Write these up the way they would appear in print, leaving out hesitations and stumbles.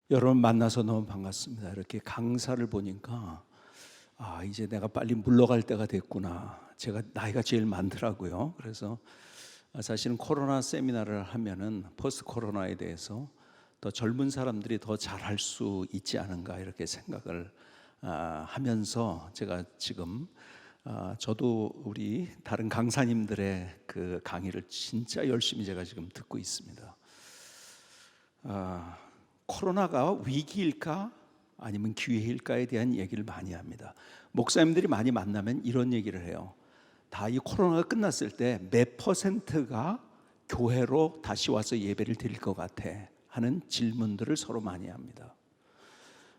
여러분 만나서 너무 반갑습니다. 이렇게 강사를 보니까 이제 내가 빨리 물러갈 때가 됐구나. 제가 나이가 제일 많더라고요. 그래서 사실은 코로나 세미나를 하면은 포스트 코로나에 대해서 더 젊은 사람들이 더 잘할 수 있지 않은가 이렇게 생각을 하면서 제가 지금 저도 우리 다른 강사님들의 그 강의를 진짜 열심히 제가 지금 듣고 있습니다. 코로나가 위기일까 아니면 기회일까에 대한 얘기를 많이 합니다. 목사님들이 많이 만나면 이런 얘기를 해요. 다 이 코로나가 끝났을 때 몇 퍼센트가 교회로 다시 와서 예배를 드릴 것 같아 하는 질문들을 서로 많이 합니다.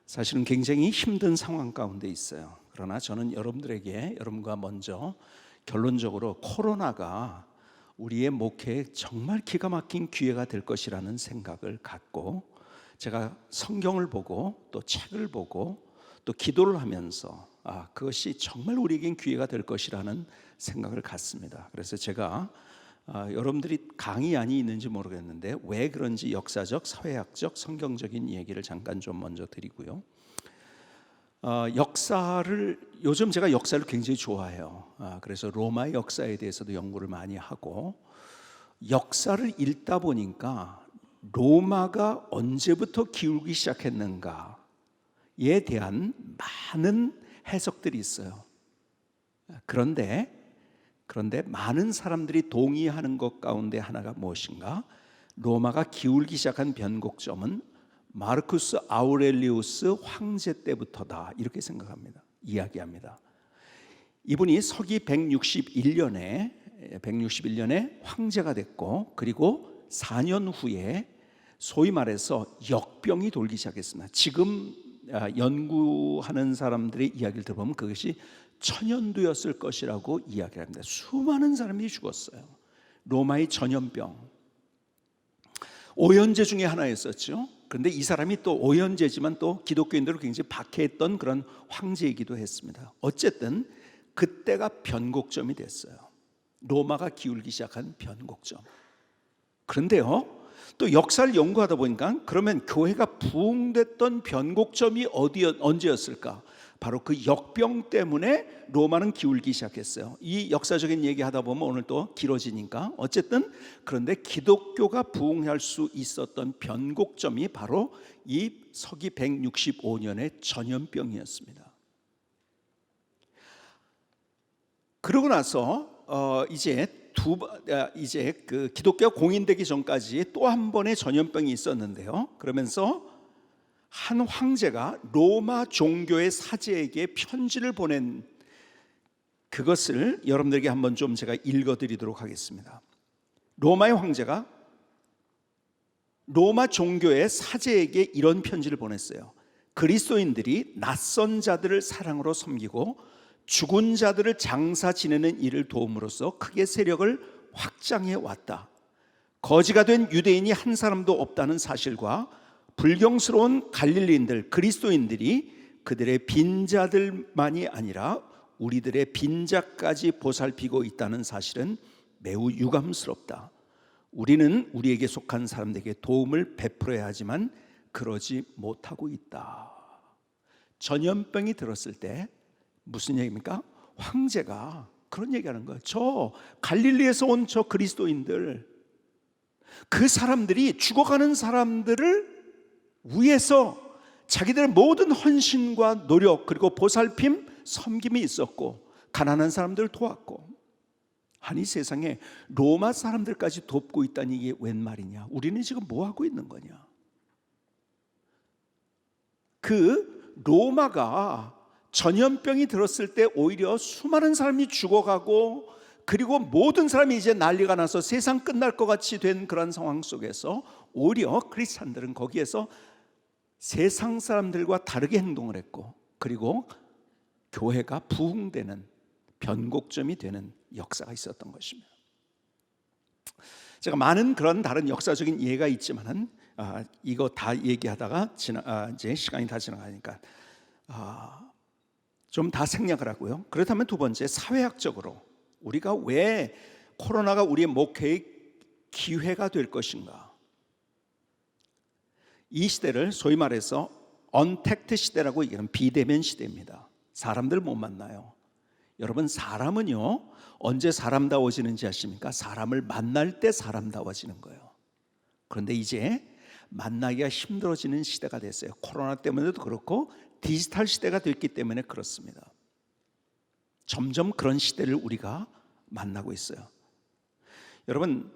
사실은 굉장히 힘든 상황 가운데 있어요. 그러나 저는 여러분과 먼저 결론적으로 코로나가 우리의 목회에 정말 기가 막힌 기회가 될 것이라는 생각을 갖고, 제가 성경을 보고 또 책을 보고 또 기도를 하면서 그것이 정말 우리에겐 기회가 될 것이라는 생각을 갖습니다. 그래서 제가 여러분들이 강의 안이 있는지 모르겠는데 왜 그런지 역사적, 사회학적, 성경적인 얘기를 잠깐 좀 먼저 드리고요. 요즘 제가 역사를 굉장히 좋아해요. 그래서 로마의 역사에 대해서도 연구를 많이 하고, 역사를 읽다 보니까 로마가 언제부터 기울기 시작했는가에 대한 많은 해석들이 있어요. 그런데 많은 사람들이 동의하는 것 가운데 하나가 무엇인가? 로마가 기울기 시작한 변곡점은 마르쿠스 아우렐리우스 황제 때부터다, 이렇게 이야기합니다. 이분이 서기 161년에 황제가 됐고, 그리고 4년 후에 소위 말해서 역병이 돌기 시작했습니다. 지금 연구하는 사람들의 이야기를 들어보면 그것이 천연두였을 것이라고 이야기합니다. 수많은 사람이 죽었어요. 로마의 전염병, 오연제 중에 하나였었죠. 그런데 이 사람이 또 오연제지만 또 기독교인들을 굉장히 박해했던 그런 황제이기도 했습니다. 어쨌든 그때가 변곡점이 됐어요. 로마가 기울기 시작한 변곡점. 그런데요, 또 역사를 연구하다 보니까 그러면 교회가 부흥됐던 변곡점이 언제였을까? 바로 그 역병 때문에 로마는 기울기 시작했어요. 이 역사적인 얘기하다 보면 오늘 또 길어지니까 어쨌든, 그런데 기독교가 부흥할 수 있었던 변곡점이 바로 이 서기 165년의 전염병이었습니다. 그러고 나서 이제 그 기독교가 공인되기 전까지 또 한 번의 전염병이 있었는데요. 그러면서 한 황제가 로마 종교의 사제에게 편지를 보낸 그것을 여러분들에게 한번 좀 제가 읽어드리도록 하겠습니다. 로마의 황제가 로마 종교의 사제에게 이런 편지를 보냈어요. 그리스도인들이 낯선 자들을 사랑으로 섬기고 죽은 자들을 장사 지내는 일을 도움으로써 크게 세력을 확장해 왔다. 거지가 된 유대인이 한 사람도 없다는 사실과 불경스러운 갈릴리인들, 그리스도인들이 그들의 빈자들만이 아니라 우리들의 빈자까지 보살피고 있다는 사실은 매우 유감스럽다. 우리는 우리에게 속한 사람들에게 도움을 베풀어야 하지만 그러지 못하고 있다. 전염병이 들었을 때 무슨 얘기입니까? 황제가 그런 얘기하는 거예요. 저 갈릴리에서 온 저 그리스도인들, 그 사람들이 죽어가는 사람들을 위해서 자기들의 모든 헌신과 노력, 그리고 보살핌, 섬김이 있었고, 가난한 사람들을 도왔고, 아니 세상에 로마 사람들까지 돕고 있다니 이게 웬 말이냐? 우리는 지금 뭐 하고 있는 거냐? 그 로마가 전염병이 들었을 때 오히려 수많은 사람이 죽어가고, 그리고 모든 사람이 이제 난리가 나서 세상 끝날 것 같이 된 그런 상황 속에서 오히려 크리스찬들은 거기에서 세상 사람들과 다르게 행동을 했고, 그리고 교회가 부흥되는 변곡점이 되는 역사가 있었던 것입니다. 제가 많은 그런 다른 역사적인 예가 있지만은 이거 다 얘기하다가 이제 시간이 다 지나가니까 좀 다 생략을 하고요. 그렇다면 두 번째, 사회학적으로 우리가 왜 코로나가 우리의 목회의 기회가 될 것인가? 이 시대를 소위 말해서 언택트 시대라고 얘기하는 비대면 시대입니다. 사람들 못 만나요. 여러분, 사람은요 언제 사람다워지는지 아십니까? 사람을 만날 때 사람다워지는 거예요. 그런데 이제 만나기가 힘들어지는 시대가 됐어요. 코로나 때문에도 그렇고 디지털 시대가 됐기 때문에 그렇습니다. 점점 그런 시대를 우리가 만나고 있어요. 여러분,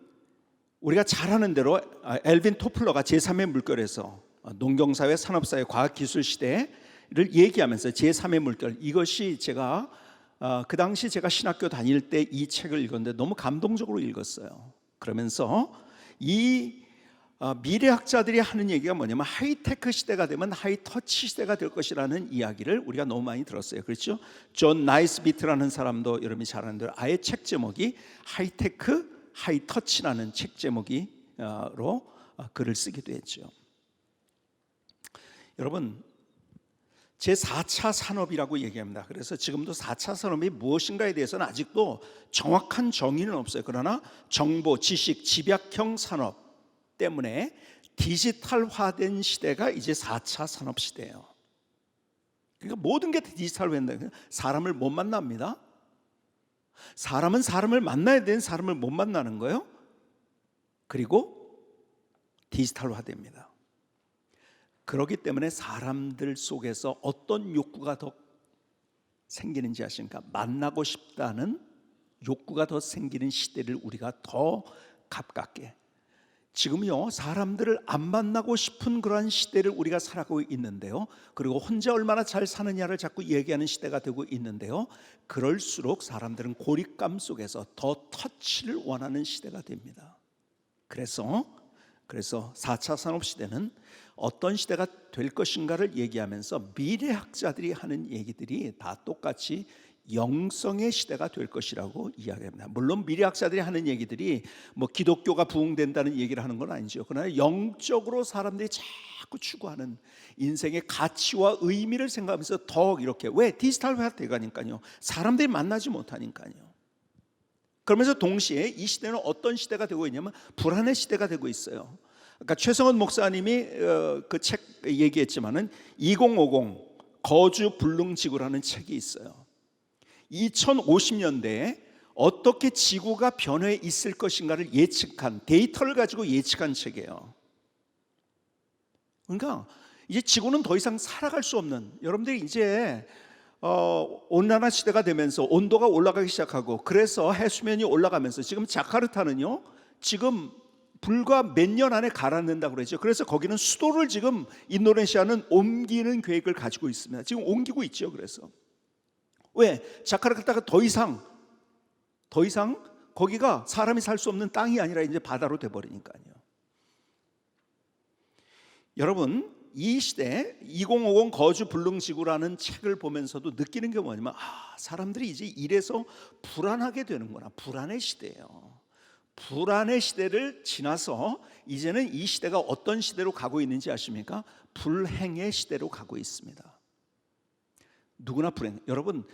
우리가 잘 아는 대로 엘빈 토플러가 제3의 물결에서 농경사회, 산업사회, 과학기술 시대를 얘기하면서 제3의 물결, 이것이 제가 그 당시 제가 신학교 다닐 때 이 책을 읽었는데 너무 감동적으로 읽었어요. 그러면서 이 미래학자들이 하는 얘기가 뭐냐면 하이테크 시대가 되면 하이터치 시대가 될 것이라는 이야기를 우리가 너무 많이 들었어요. 그렇죠? 존 나이스비트라는 사람도 여러분이 잘 아는 대로 아예 책 제목이 하이테크 하이터치라는 책 제목으로 글을 쓰기도 했죠. 여러분, 제4차 산업이라고 얘기합니다. 그래서 지금도 4차 산업이 무엇인가에 대해서는 아직도 정확한 정의는 없어요. 그러나 정보, 지식, 집약형 산업 때문에 디지털화된 시대가 이제 4차 산업 시대예요. 그러니까 모든 게 디지털화된다. 사람을 못 만납니다. 사람은 사람을 만나야 되는 사람을 못 만나는 거예요. 그리고 디지털화됩니다. 그렇기 때문에 사람들 속에서 어떤 욕구가 더 생기는지 아십니까? 만나고 싶다는 욕구가 더 생기는 시대를 우리가 더 가깝게, 지금요 사람들을 안 만나고 싶은 그러한 시대를 우리가 살아가고 있는데요, 그리고 혼자 얼마나 잘 사느냐를 자꾸 얘기하는 시대가 되고 있는데요, 그럴수록 사람들은 고립감 속에서 더 터치를 원하는 시대가 됩니다. 그래서 4차 산업 시대는 어떤 시대가 될 것인가를 얘기하면서 미래학자들이 하는 얘기들이 다 똑같이 영성의 시대가 될 것이라고 이야기합니다. 물론 미래학자들이 하는 얘기들이 뭐 기독교가 부흥된다는 얘기를 하는 건 아니죠. 그러나 영적으로 사람들이 자꾸 추구하는 인생의 가치와 의미를 생각하면서 더 이렇게, 왜? 디지털화 되가니까요. 사람들이 만나지 못하니까요. 그러면서 동시에 이 시대는 어떤 시대가 되고 있냐면 불안의 시대가 되고 있어요. 그러니까 최성원 목사님이 그 책 얘기했지만은 2050 거주 불능지구라는 책이 있어요. 2050년대에 어떻게 지구가 변해 있을 것인가를 예측한, 데이터를 가지고 예측한 책이에요. 그러니까 이제 지구는 더 이상 살아갈 수 없는, 여러분들이 이제 온난화 시대가 되면서 온도가 올라가기 시작하고, 그래서 해수면이 올라가면서 지금 자카르타는요 지금 불과 몇 년 안에 가라앉는다고 그러죠. 그래서 거기는 수도를 지금 인도네시아는 옮기는 계획을 가지고 있습니다. 지금 옮기고 있죠. 그래서 왜? 자카르타가 더 이상 거기가 사람이 살 수 없는 땅이 아니라 이제 바다로 돼버리니까요. 여러분, 이 시대 2050 거주 불능지구라는 책을 보면서도 느끼는 게 뭐냐면 사람들이 이제 이래서 불안하게 되는구나. 불안의 시대예요. 불안의 시대를 지나서 이제는 이 시대가 어떤 시대로 가고 있는지 아십니까? 불행의 시대로 가고 있습니다. 누구나 불행. 여러분,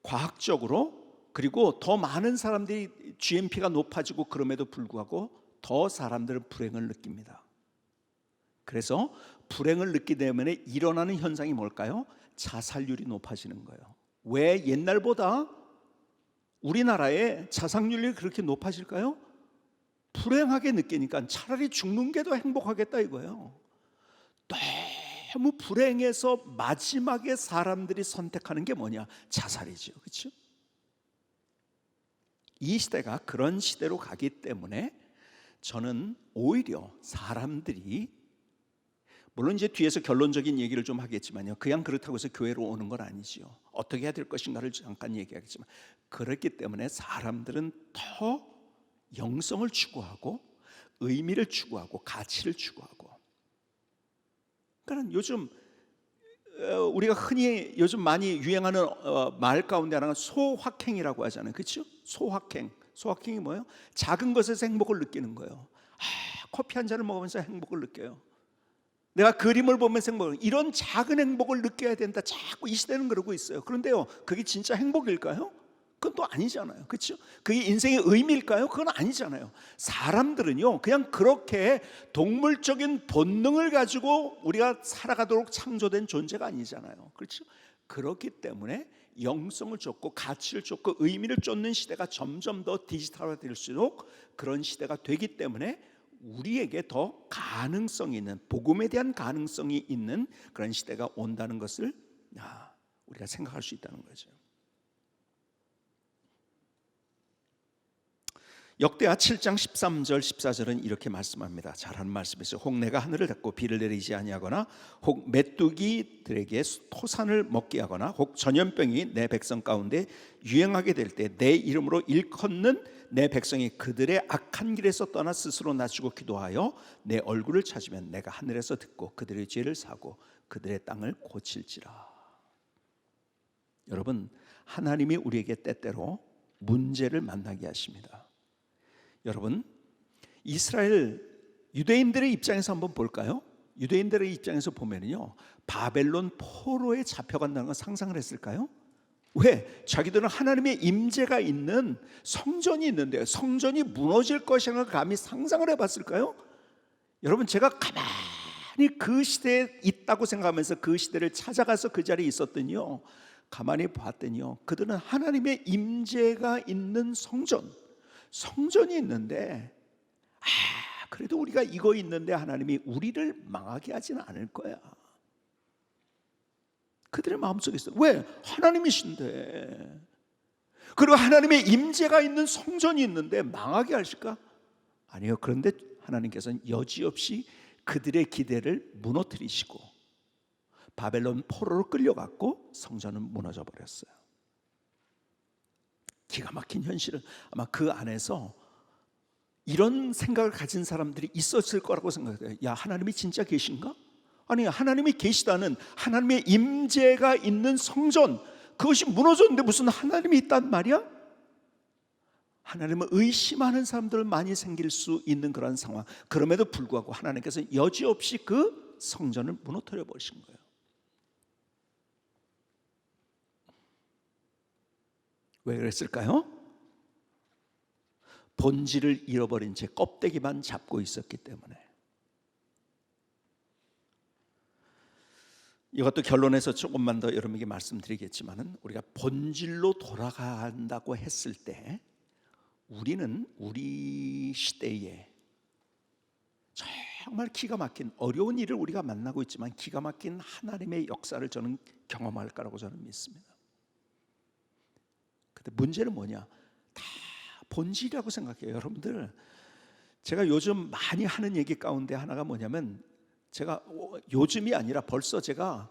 과학적으로, 그리고 더 많은 사람들이 GNP가 높아지고 그럼에도 불구하고 더 사람들은 불행을 느낍니다. 그래서 불행을 느끼기 때문에 일어나는 현상이 뭘까요? 자살률이 높아지는 거예요. 왜 옛날보다 우리나라의 자살률이 그렇게 높아질까요? 불행하게 느끼니까 차라리 죽는 게 더 행복하겠다 이거예요. 너무 불행해서 마지막에 사람들이 선택하는 게 뭐냐? 자살이죠. 그렇죠? 이 시대가 그런 시대로 가기 때문에 저는 오히려 사람들이, 물론 이제 뒤에서 결론적인 얘기를 좀 하겠지만요, 그냥 그렇다고 해서 교회로 오는 건 아니지요. 어떻게 해야 될 것인가를 잠깐 얘기하겠지만, 그렇기 때문에 사람들은 더 영성을 추구하고 의미를 추구하고 가치를 추구하고, 그러니까 요즘 우리가 흔히 요즘 많이 유행하는 말 가운데 하나가 소확행이라고 하잖아요. 그렇죠? 소확행이 뭐예요? 작은 것에서 행복을 느끼는 거예요. 커피 한 잔을 먹으면서 행복을 느껴요. 내가 그림을 보면서 이런 작은 행복을 느껴야 된다. 자꾸 이 시대는 그러고 있어요. 그런데요, 그게 진짜 행복일까요? 그건 또 아니잖아요. 그렇죠? 그게 인생의 의미일까요? 그건 아니잖아요. 사람들은요, 그냥 그렇게 동물적인 본능을 가지고 우리가 살아가도록 창조된 존재가 아니잖아요. 그렇죠? 그렇기 때문에 영성을 쫓고 가치를 쫓고 의미를 쫓는 시대가 점점 더 디지털화될수록 그런 시대가 되기 때문에 우리에게 더 가능성이 있는, 복음에 대한 가능성이 있는 그런 시대가 온다는 것을 우리가 생각할 수 있다는 거죠. 역대하 7장 13절 14절은 이렇게 말씀합니다. 잘하는 말씀이죠. 혹 내가 하늘을 닫고 비를 내리지 아니하거나 혹 메뚜기들에게 토산을 먹게 하거나 혹 전염병이 내 백성 가운데 유행하게 될 때 내 이름으로 일컫는 내 백성이 그들의 악한 길에서 떠나 스스로 낮추고 기도하여 내 얼굴을 찾으면 내가 하늘에서 듣고 그들의 죄를 사고 그들의 땅을 고칠지라. 여러분, 하나님이 우리에게 때때로 문제를 만나게 하십니다. 여러분, 이스라엘 유대인들의 입장에서 한번 볼까요? 유대인들의 입장에서 보면요, 바벨론 포로에 잡혀간다는 건 상상을 했을까요? 왜? 자기들은 하나님의 임재가 있는 성전이 있는데 성전이 무너질 것이라는 걸 감히 상상을 해봤을까요? 여러분, 제가 가만히 그 시대에 있다고 생각하면서 그 시대를 찾아가서 그 자리에 있었더니요, 가만히 봤더니요, 그들은 하나님의 임재가 있는 성전이 있는데, 그래도 우리가 이거 있는데 하나님이 우리를 망하게 하지는 않을 거야. 그들의 마음속에 있어요. 왜? 하나님이신데. 그리고 하나님의 임재가 있는 성전이 있는데 망하게 하실까? 아니요. 그런데 하나님께서는 여지없이 그들의 기대를 무너뜨리시고 바벨론 포로로 끌려갔고 성전은 무너져 버렸어요. 기가 막힌 현실은 아마 그 안에서 이런 생각을 가진 사람들이 있었을 거라고 생각해요. 야, 하나님이 진짜 계신가? 아니, 하나님이 계시다는 하나님의 임재가 있는 성전, 그것이 무너졌는데 무슨 하나님이 있단 말이야? 하나님을 의심하는 사람들 많이 생길 수 있는 그런 상황. 그럼에도 불구하고 하나님께서 여지없이 그 성전을 무너뜨려 버리신 거예요. 왜 그랬을까요? 본질을 잃어버린 채 껍데기만 잡고 있었기 때문에. 이것도 결론에서 조금만 더 여러분에게 말씀드리겠지만은, 우리가 본질로 돌아간다고 했을 때 우리는 우리 시대에 정말 기가 막힌 어려운 일을 우리가 만나고 있지만 기가 막힌 하나님의 역사를 저는 경험할 거라고 저는 믿습니다. 근데 문제는 뭐냐? 다 본질이라고 생각해요. 여러분들, 제가 요즘 많이 하는 얘기 가운데 하나가 뭐냐면, 제가 요즘이 아니라 벌써 제가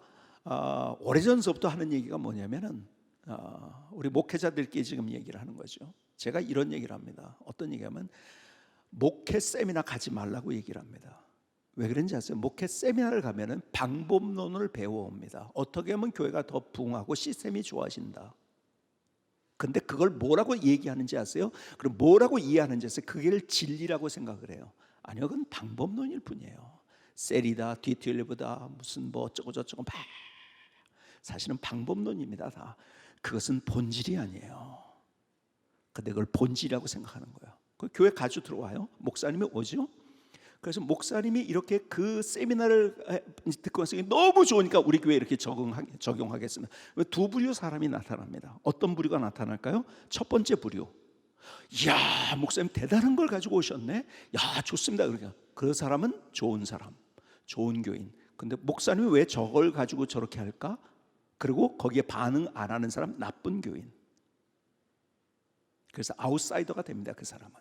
오래전서부터 하는 얘기가 뭐냐면은, 우리 목회자들끼리 지금 얘기를 하는 거죠. 제가 이런 얘기를 합니다. 어떤 얘기하면 목회 세미나 가지 말라고 얘기를 합니다. 왜 그런지 아세요? 목회 세미나를 가면은 방법론을 배워옵니다. 어떻게 하면 교회가 더 부흥하고 시스템이 좋아진다. 근데 그걸 뭐라고 얘기하는지 아세요? 그럼 뭐라고 이해하는지 아세요? 그게 진리라고 생각을 해요. 아니요, 그건 방법론일 뿐이에요. 셀이다, 뒤틀리보다 무슨 뭐 어쩌고 저쩌고 막, 사실은 방법론입니다. 다. 그것은 본질이 아니에요. 근데 그걸 본질이라고 생각하는 거예요. 그 교회 가주 들어와요. 목사님이 오죠. 그래서 목사님이 이렇게 그 세미나를 듣고 와서 너무 좋으니까 우리 교회에 이렇게 적용하겠습니다. 두 부류 사람이 나타납니다. 어떤 부류가 나타날까요? 첫 번째 부류. 이야, 목사님 대단한 걸 가지고 오셨네. 야, 좋습니다. 그러니까 그 사람은 좋은 사람, 좋은 교인. 근데 목사님이 왜 저걸 가지고 저렇게 할까? 그리고 거기에 반응 안 하는 사람, 나쁜 교인. 그래서 아웃사이더가 됩니다, 그 사람은.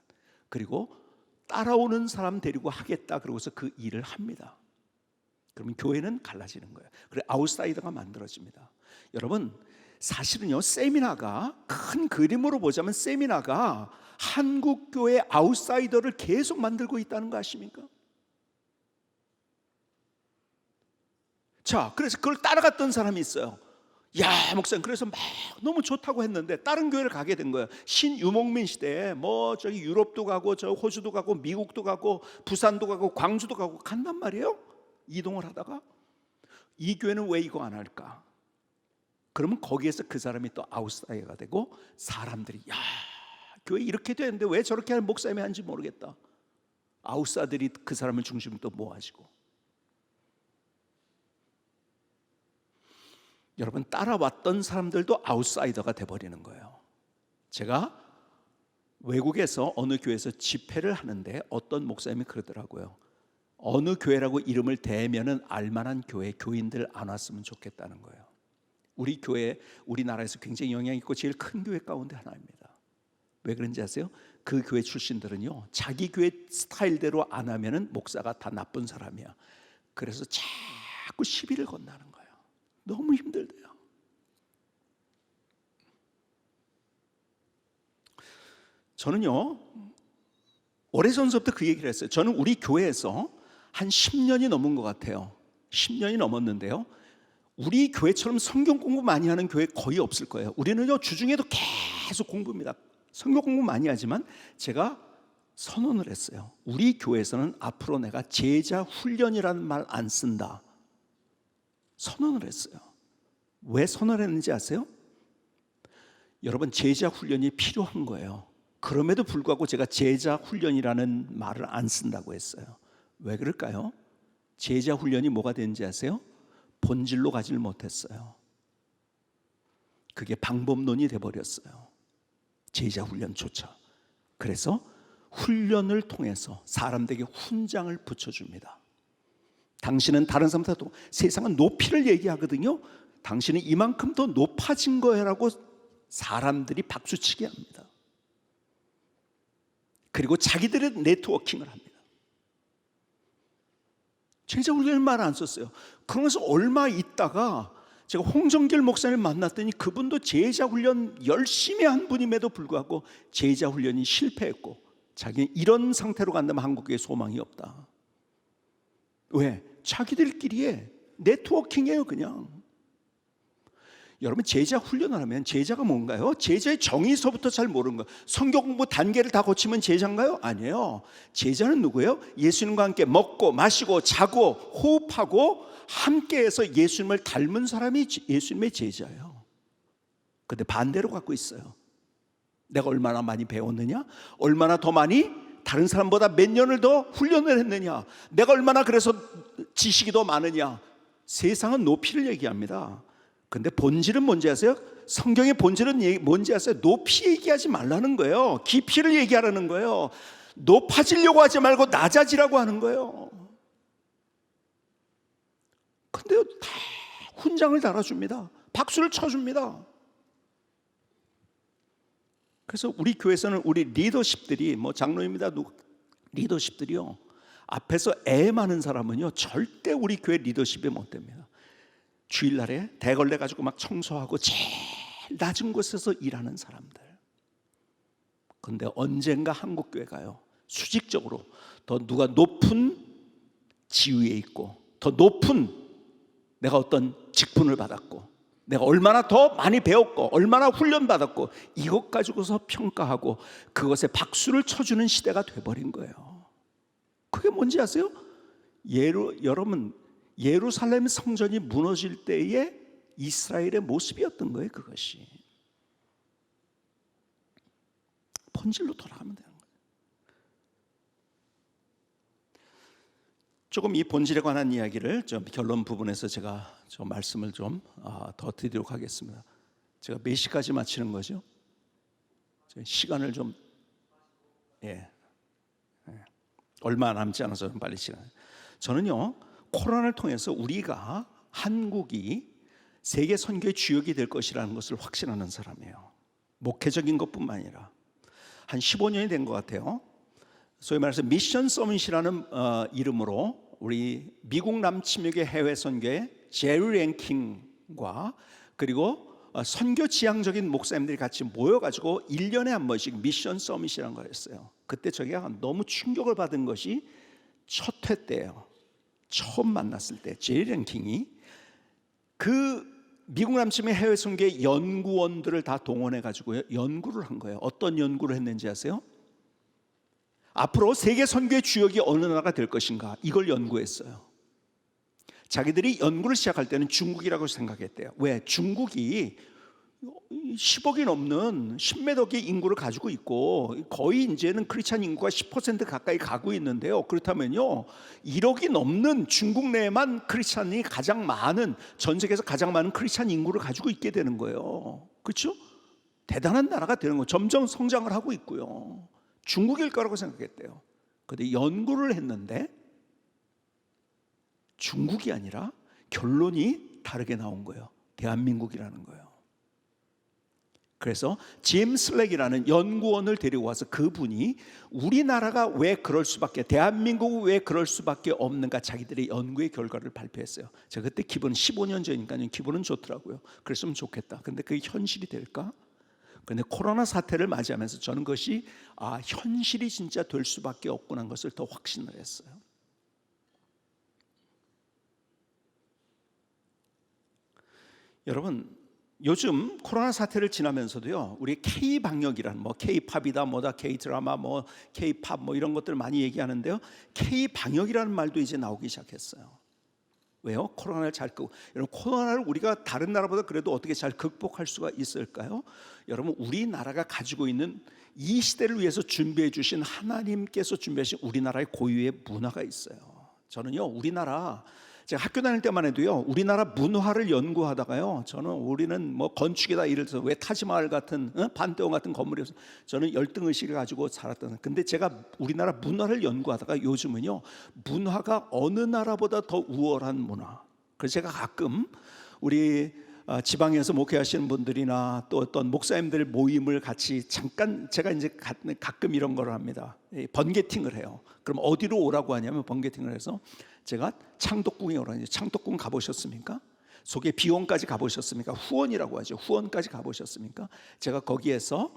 그리고 따라오는 사람 데리고 하겠다 그러고서 그 일을 합니다. 그러면 교회는 갈라지는 거예요. 그래, 아웃사이더가 만들어집니다. 여러분, 사실은요, 세미나가 큰 그림으로 보자면 세미나가 한국 교회 아웃사이더를 계속 만들고 있다는 거 아십니까? 자, 그래서 그걸 따라갔던 사람이 있어요. 야, 목사님, 그래서 막 너무 좋다고 했는데 다른 교회를 가게 된 거예요. 신유목민 시대에 뭐 저기 유럽도 가고 저 호주도 가고 미국도 가고 부산도 가고 광주도 가고 간단 말이에요. 이동을 하다가 이 교회는 왜 이거 안 할까? 그러면 거기에서 그 사람이 또 아웃사이더가 되고 사람들이 야, 교회 이렇게 되는데 왜 저렇게 하는 목사님이 하는지 모르겠다. 아웃사이더들이 그 사람을 중심으로 또 모아지고. 여러분, 따라왔던 사람들도 아웃사이더가 돼버리는 거예요. 제가 외국에서 어느 교회에서 집회를 하는데 어떤 목사님이 그러더라고요. 어느 교회라고 이름을 대면은 알만한 교회 교인들 안 왔으면 좋겠다는 거예요. 우리 교회, 우리나라에서 굉장히 영향 있고 제일 큰 교회 가운데 하나입니다. 왜 그런지 아세요? 그 교회 출신들은요, 자기 교회 스타일대로 안 하면은 목사가 다 나쁜 사람이야. 그래서 자꾸 시비를 건다는 거예요. 너무 힘들대요. 저는요, 오래전부터 그 얘기를 했어요. 저는 우리 교회에서 한 10년이 넘은 것 같아요. 10년이 넘었는데요, 우리 교회처럼 성경 공부 많이 하는 교회 거의 없을 거예요. 우리는요, 주중에도 계속 공부입니다. 성경 공부 많이 하지만 제가 선언을 했어요. 우리 교회에서는 앞으로 내가 제자 훈련이라는 말 안 쓴다. 선언을 했어요. 왜 선언했는지 아세요? 여러분, 제자 훈련이 필요한 거예요. 그럼에도 불구하고 제가 제자 훈련이라는 말을 안 쓴다고 했어요. 왜 그럴까요? 제자 훈련이 뭐가 되는지 아세요? 본질로 가지를 못했어요. 그게 방법론이 돼버렸어요. 제자 훈련조차. 그래서 훈련을 통해서 사람들에게 훈장을 붙여줍니다. 당신은 다른 사람보다 세상은 높이를 얘기하거든요. 당신은 이만큼 더 높아진 거라고 사람들이 박수치게 합니다. 그리고 자기들의 네트워킹을 합니다. 제자 훈련을 말 안 썼어요. 그러면서 얼마 있다가 제가 홍정길 목사님을 만났더니 그분도 제자 훈련 열심히 한 분임에도 불구하고 제자 훈련이 실패했고 자기는 이런 상태로 간다면 한국에 소망이 없다. 왜? 자기들끼리의 네트워킹이에요. 그냥. 여러분, 제자 훈련을 하면 제자가 뭔가요? 제자의 정의서부터 잘 모르는 거예요. 성경 공부 단계를 다 거치면 제자인가요? 아니에요. 제자는 누구예요? 예수님과 함께 먹고 마시고 자고 호흡하고 함께해서 예수님을 닮은 사람이 예수님의 제자예요. 근데 반대로 갖고 있어요. 내가 얼마나 많이 배웠느냐? 얼마나 더 많이 다른 사람보다 몇 년을 더 훈련을 했느냐? 내가 얼마나 그래서 지식이 더 많으냐? 세상은 높이를 얘기합니다. 근데 본질은 뭔지 아세요? 성경의 본질은 뭔지 아세요? 높이 얘기하지 말라는 거예요. 깊이를 얘기하라는 거예요. 높아지려고 하지 말고 낮아지라고 하는 거예요. 근데 다 훈장을 달아줍니다. 박수를 쳐줍니다. 그래서 우리 교회에서는 우리 리더십들이 장로입니다. 리더십들이요, 앞에서 애 많은 사람은요 절대 우리 교회 리더십이 못 됩니다. 주일날에 대걸레 가지고 막 청소하고 제일 낮은 곳에서 일하는 사람들. 그런데 언젠가 한국교회가요 수직적으로 더 누가 높은 지위에 있고 더 높은 내가 어떤 직분을 받았고 내가 얼마나 더 많이 배웠고 얼마나 훈련받았고 이것 가지고서 평가하고 그것에 박수를 쳐주는 시대가 돼버린 거예요. 그게 뭔지 아세요? 여러분, 예루살렘 성전이 무너질 때의 이스라엘의 모습이었던 거예요. 그것이 본질로 돌아가면 되는 거예요. 조금 이 본질에 관한 이야기를 좀 결론 부분에서 제가 좀 말씀을 좀 더 드리도록 하겠습니다. 제가 몇 시까지 마치는 거죠? 시간을 좀 얼마 남지 않아서 좀 빨리 시간. 저는요 코로나를 통해서 우리가 한국이 세계 선교의 주역이 될 것이라는 것을 확신하는 사람이에요. 목회적인 것뿐만 아니라 한 15년이 된 것 같아요. 소위 말해서 미션 서밋이라는 이름으로 우리 미국 남침역의 해외 선교의 제리 랭킹과 그리고 선교 지향적인 목사님들이 같이 모여가지고 1년에 한 번씩 미션 서밋이라는 걸 했어요. 그때 저희가 너무 충격을 받은 것이 첫 회 때예요. 처음 만났을 때 제리 랭킹이 그 미국 남침의 해외 선교의 연구원들을 다 동원해 가지고 연구를 한 거예요. 어떤 연구를 했는지 아세요? 앞으로 세계 선교의 주역이 어느 나라가 될 것인가, 이걸 연구했어요. 자기들이 연구를 시작할 때는 중국이라고 생각했대요. 왜? 중국이 10억이 넘는 10몇 억의 인구를 가지고 있고 거의 이제는 크리스찬 인구가 10% 가까이 가고 있는데요. 그렇다면요, 1억이 넘는 중국 내에만 크리스찬이 가장 많은, 전 세계에서 가장 많은 크리스찬 인구를 가지고 있게 되는 거예요. 그렇죠? 대단한 나라가 되는 거예요. 점점 성장을 하고 있고요. 중국일 거라고 생각했대요. 그런데 연구를 했는데 중국이 아니라 결론이 다르게 나온 거예요. 대한민국이라는 거예요. 그래서 제임스 렉이라는 연구원을 데리고 와서 그분이 우리나라가 왜 그럴 수밖에, 대한민국은 왜 그럴 수밖에 없는가, 자기들의 연구의 결과를 발표했어요. 제가 그때 기분 15년 전이니까요. 기분은 좋더라고요. 그랬으면 좋겠다. 근데 그게 현실이 될까? 근데 코로나 사태를 맞이하면서 저는 그것이 현실이 진짜 될 수밖에 없구나 하는 것을 더 확신을 했어요. 여러분, 요즘 코로나 사태를 지나면서도요, 우리 K-방역이라는, K-팝이다, K-드라마, K-팝 이런 것들 많이 얘기하는데요, K-방역이라는 말도 이제 나오기 시작했어요. 왜요? 코로나를 잘 끄고. 여러분, 코로나를 우리가 다른 나라보다 그래도 어떻게 잘 극복할 수가 있을까요? 여러분, 우리나라가 가지고 있는 이 시대를 위해서 준비해 주신, 하나님께서 준비하신 우리나라의 고유의 문화가 있어요. 저는요, 우리나라, 제가 학교 다닐 때만 해도요, 우리나라 문화를 연구하다가요, 우리는 건축이다 이래서 왜 타지마할 같은 판테온 같은 건물이 없어, 저는 열등 의식을 가지고 살았던. 근데 제가 우리나라 문화를 연구하다가 요즘은요, 문화가 어느 나라보다 더 우월한 문화. 그래서 제가 가끔 우리 지방에서 목회하시는 분들이나 또 어떤 목사님들 모임을 같이 잠깐, 제가 이제 가끔 이런 걸 합니다. 번개팅을 해요. 그럼 어디로 오라고 하냐면, 번개팅을 해서 제가 창덕궁에 오라고 해요. 창덕궁 가보셨습니까? 속에 비원까지 가보셨습니까? 후원이라고 하죠. 후원까지 가보셨습니까? 제가 거기에서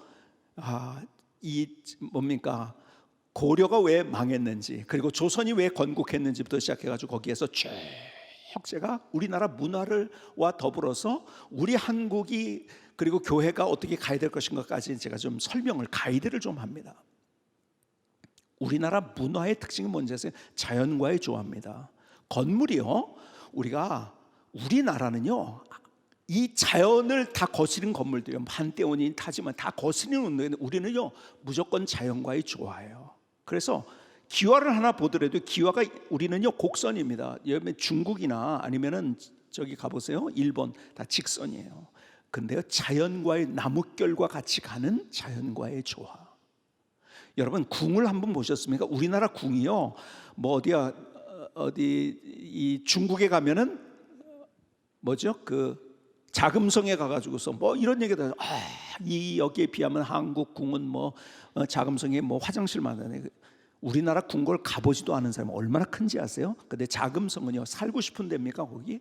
고려가 왜 망했는지, 그리고 조선이 왜 건국했는지부터 시작해가지고 거기에서 쭉 제가 우리나라 문화와 더불어서 우리 한국이, 그리고 교회가 어떻게 가야 될 것인가까지 제가 좀 설명을, 가이드를 좀 합니다. 우리나라 문화의 특징이 뭔지 아세요? 자연과의 조화입니다. 건물이요, 우리나라는요, 이 자연을 다 거스른 건물들이요, 판테온이 타지만 다 거스르는 운동인데, 우리는요 무조건 자연과의 조화예요. 그래서 기와를 하나 보더라도 기와가, 우리는요 곡선입니다. 여러분 중국이나 아니면은 저기 가보세요, 일본, 다 직선이에요. 근데요, 자연과의, 나뭇결과 같이 가는 자연과의 조화. 여러분, 궁을 한번 보셨습니까? 우리나라 궁이요, 어디 중국에 가면은 그 자금성에 가가지고서 이런 얘기도, 이 여기에 비하면 한국 궁은 자금성에 화장실만 하네. 우리나라 궁궐 가보지도 않은 사람은 얼마나 큰지 아세요? 근데 자금성은요, 살고 싶은 데입니까? 거기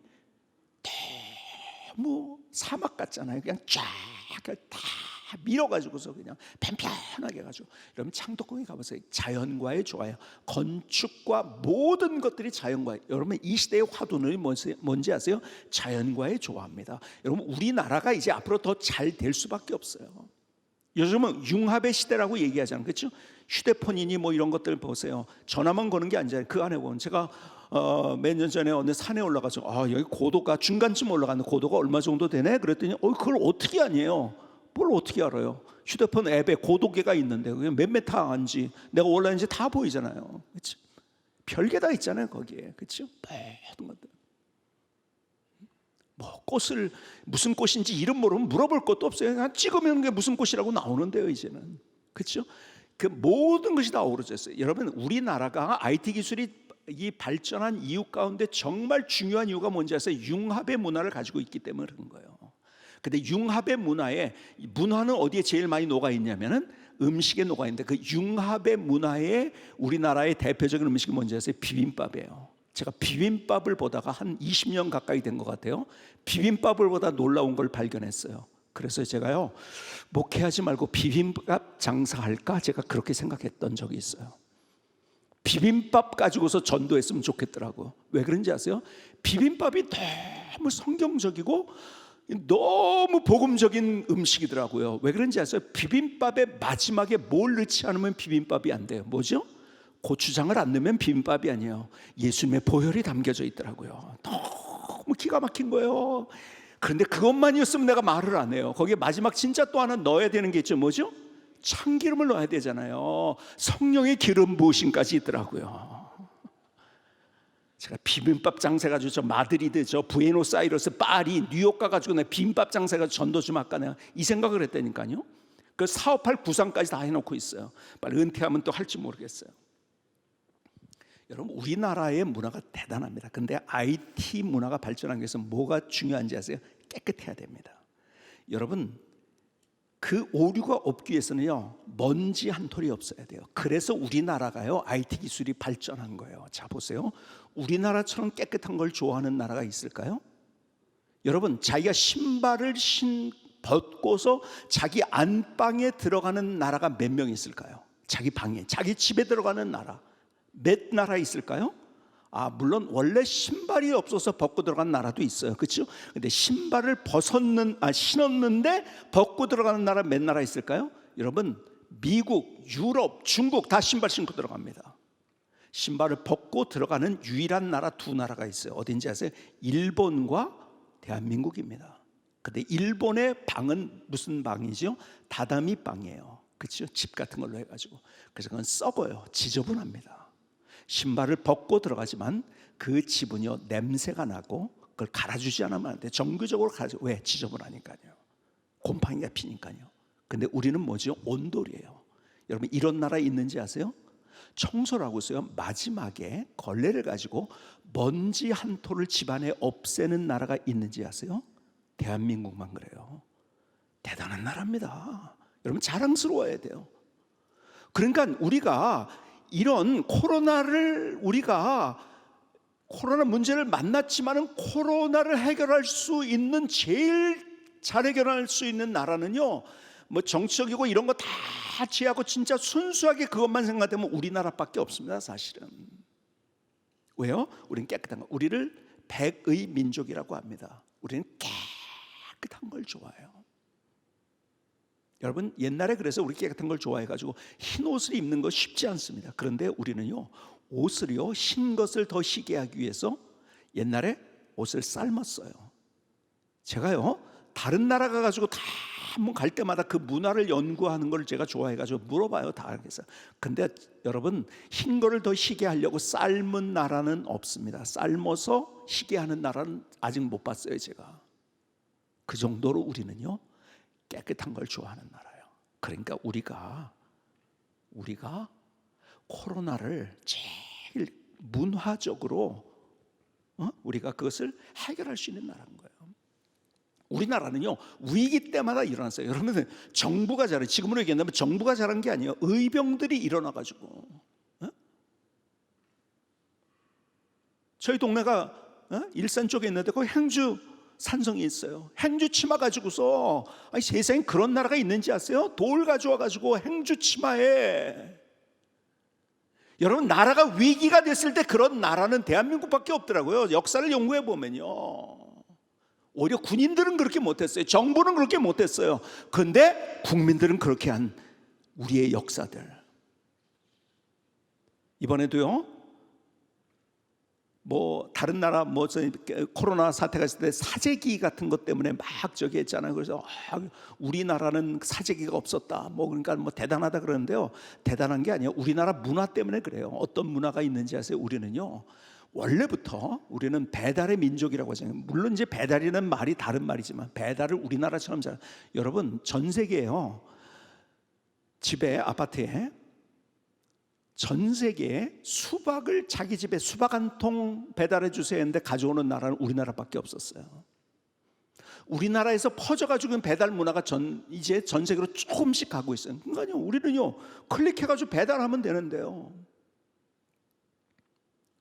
너무 사막 같잖아요. 그냥 쫙 다 밀어가지고서 그냥 편편하게 해가지고. 여러분, 창덕궁에 가보세요. 자연과의 조화예요. 건축과 모든 것들이 자연과의. 여러분, 이 시대의 화두는 뭔지 아세요? 자연과의 조화입니다. 여러분, 우리나라가 이제 앞으로 더 잘 될 수밖에 없어요. 요즘은 융합의 시대라고 얘기하잖아요. 그렇죠? 휴대폰이니 이런 것들 보세요. 전화만 거는 게 아니잖아요. 그 안에 보면, 제가 몇 년 전에 어느 산에 올라가서 여기 고도가 중간쯤 올라가는데 고도가 얼마 정도 되네? 그랬더니 그걸 어떻게 아니에요? 뭘 어떻게 알아요? 휴대폰 앱에 고도계가 있는데 그게 몇 메타 안지, 내가 올라있는지 다 보이잖아요. 그렇죠? 별게 다 있잖아요 거기에. 그렇죠? 모든 것들. 꽃을 무슨 꽃인지 이름 모르면 물어볼 것도 없어요. 그냥 찍으면 그게 무슨 꽃이라고 나오는데요 이제는. 그렇죠? 그 모든 것이 다 어우러져 있어요. 여러분, 우리나라가 IT 기술이 이 발전한 이유 가운데 정말 중요한 이유가 뭔지 아세요? 융합의 문화를 가지고 있기 때문에 그런 거예요. 근데 융합의 문화는 어디에 제일 많이 녹아 있냐면은 음식에 녹아 있는데, 그 융합의 문화에 우리나라의 대표적인 음식이 뭔지 아세요? 비빔밥이에요. 제가 비빔밥을 보다가 한 20년 가까이 된 것 같아요. 비빔밥을 보다 놀라운 걸 발견했어요. 그래서 제가요, 목회하지 말고 비빔밥 장사할까? 제가 그렇게 생각했던 적이 있어요. 비빔밥 가지고서 전도했으면 좋겠더라고. 왜 그런지 아세요? 비빔밥이 너무 성경적이고 너무 복음적인 음식이더라고요. 왜 그런지 아세요? 비빔밥의 마지막에 뭘 넣지 않으면 비빔밥이 안 돼요. 뭐죠? 고추장을 안 넣으면 비빔밥이 아니에요. 예수님의 보혈이 담겨져 있더라고요. 너무 기가 막힌 거예요. 그런데 그것만이었으면 내가 말을 안 해요. 거기에 마지막 진짜 또 하나 넣어야 되는 게 있죠. 뭐죠? 참기름을 넣어야 되잖아요. 성령의 기름 부으심까지 있더라고요. 제가 비빔밥 장사해가지고 저 마드리드, 저 부에노스아이레스, 파리, 뉴욕 가가지고 내가 비빔밥 장사해가지고 전도 좀 할까, 내가 이 생각을 했다니까요. 그 사업할 구상까지 다 해놓고 있어요. 빨리 은퇴하면 또 할지 모르겠어요. 여러분, 우리나라의 문화가 대단합니다. 근데 IT 문화가 발전하기 위해서 뭐가 중요한지 아세요? 깨끗해야 됩니다. 여러분, 그 오류가 없기 위해서는요, 먼지 한 톨이 없어야 돼요. 그래서 우리나라가요, IT 기술이 발전한 거예요. 자, 보세요. 우리나라처럼 깨끗한 걸 좋아하는 나라가 있을까요? 여러분, 자기가 신발을 벗고서 자기 안방에 들어가는 나라가 몇 명 있을까요? 자기 방에, 자기 집에 들어가는 나라 몇 나라 있을까요? 물론 원래 신발이 없어서 벗고 들어가는 나라도 있어요. 그렇죠? 근데 신발을 신었는데 벗고 들어가는 나라 몇 나라 있을까요? 여러분, 미국, 유럽, 중국 다 신발 신고 들어갑니다. 신발을 벗고 들어가는 유일한 나라 두 나라가 있어요. 어딘지 아세요? 일본과 대한민국입니다. 근데 일본의 방은 무슨 방이죠? 다다미 방이에요. 그렇죠? 집 같은 걸로 해가지고. 그래서 그건 썩어요. 지저분합니다. 신발을 벗고 들어가지만 그 집은요, 냄새가 나고 그걸 갈아주지 않으면 안 돼. 정규적으로 갈아줘. 왜? 지저분하니까요. 곰팡이가 피니까요. 근데 우리는 뭐죠? 온돌이에요. 여러분, 이런 나라에 있는지 아세요? 청소를 하고 있어요. 마지막에 걸레를 가지고 먼지 한 톨을 집안에 없애는 나라가 있는지 아세요? 대한민국만 그래요. 대단한 나라입니다. 여러분, 자랑스러워야 돼요. 그러니까 우리가 이런 코로나 문제를 만났지만은 코로나를 해결할 수 있는, 제일 잘 해결할 수 있는 나라는요, 뭐 정치적이고 이런 거 다 제하고 진짜 순수하게 그것만 생각하면 우리나라밖에 없습니다. 사실은. 왜요? 우리는 깨끗한 거. 우리를 백의 민족이라고 합니다. 우리는 깨끗한 걸 좋아해요. 여러분, 옛날에 그래서 우리 깨끗한 걸 좋아해가지고 흰 옷을 입는 거 쉽지 않습니다. 그런데 우리는요, 옷을요, 흰 것을 더 희게 하기 위해서 옛날에 옷을 삶았어요. 제가요, 다른 나라 가가지고 다 한번 갈 때마다 그 문화를 연구하는 걸 제가 좋아해가지고 물어봐요. 다. 그래서 근데 여러분, 흰 거를 더 희게 하려고 삶은 나라는 없습니다. 삶아서 희게 하는 나라는 아직 못 봤어요. 제가. 그 정도로 우리는요, 깨끗한 걸 좋아하는 나라예요. 그러니까 우리가 코로나를 제일 문화적으로 우리가 그것을 해결할 수 있는 나라인 거예요. 우리나라는요, 위기 때마다 일어났어요. 여러분, 정부가 잘해. 지금으로 얘기한다면 정부가 잘한 게 아니에요. 의병들이 일어나가지고. 저희 동네가 일산 쪽에 있는데 거기 행주 산성이 있어요. 행주 치마 가지고서, 세상에 그런 나라가 있는지 아세요? 돌 가져와가지고 행주 치마에. 여러분, 나라가 위기가 됐을 때 그런 나라는 대한민국밖에 없더라고요. 역사를 연구해 보면요, 오히려 군인들은 그렇게 못했어요. 정부는 그렇게 못했어요. 그런데 국민들은 그렇게 한 우리의 역사들. 이번에도요, 뭐 다른 나라 코로나 사태가 있을 때 사재기 같은 것 때문에 막 저기 했잖아요. 그래서 우리나라는 사재기가 없었다. 그러니까 대단하다 그러는데요. 대단한 게 아니에요. 우리나라 문화 때문에 그래요. 어떤 문화가 있는지 아세요? 우리는요, 원래부터 우리는 배달의 민족이라고 하잖아요. 물론 이제 배달이라는 말이 다른 말이지만 배달을 우리나라처럼 여러분, 전 세계에요, 집에, 아파트에 전 세계에 수박을 자기 집에 수박 한 통 배달해 주세요 했는데 가져오는 나라는 우리나라밖에 없었어요. 우리나라에서 퍼져가지고 배달 문화가 이제 전 세계로 조금씩 가고 있어요. 그러니까요, 우리는요, 클릭해가지고 배달하면 되는데요.